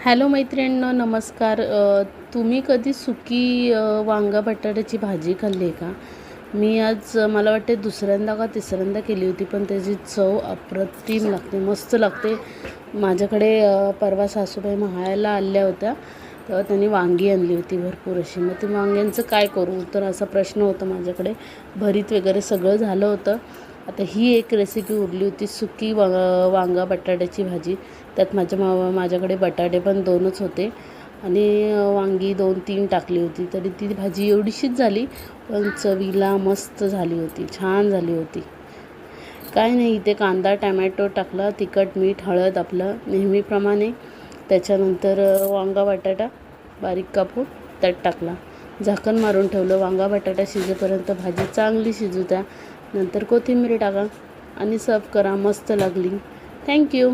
Hello मैत्रिणींनो, नमस्कार. तुम्ही कधी सुकी वांगा बटाट्याची भाजी खाल्ली आहे का? मी आज मला वाटते दुसऱ्यांदा का तिसऱ्यांदा केली होती, पण त्याची चव अप्रतिम लागते, मस्त लागते. माझ्याकडे परवा सासूबाई महाळायला आल्या होत्या, तेव्हा त्यांनी वांगी आणली होती भरपूर अशी. मग ते वांग्यांचं काय करू, तर असा प्रश्न होता माझ्याकडे. भरीत वगैरे सगळं झालं होतं. आता ही एक रेसिपी उरली होती, सुकी वांगा बटाट्याची भाजी. त्यात माझ्याकडे बटाटे पण 2च होते आणि वांगी 2-3 टाकली होती. तरी ती भाजी एवढीशीच झाली, पण चवीला मस्त झाली होती, छान झाली होती. काय नाही, इथे कांदा टमॅटो टाकला, तिखट मीठ हळद आपलं नेहमीप्रमाणे. त्याच्यानंतर वांगा बटाटा बारीक कापून त्यात टाकला, झाकण मारून ठेवलं. वांगा बटाटा शिजेपर्यंत भाजी चांगली शिजू द्या, नंतर कोथिंबीर टाका आणि सर्व करा. मस्त लागली. थँक्यू.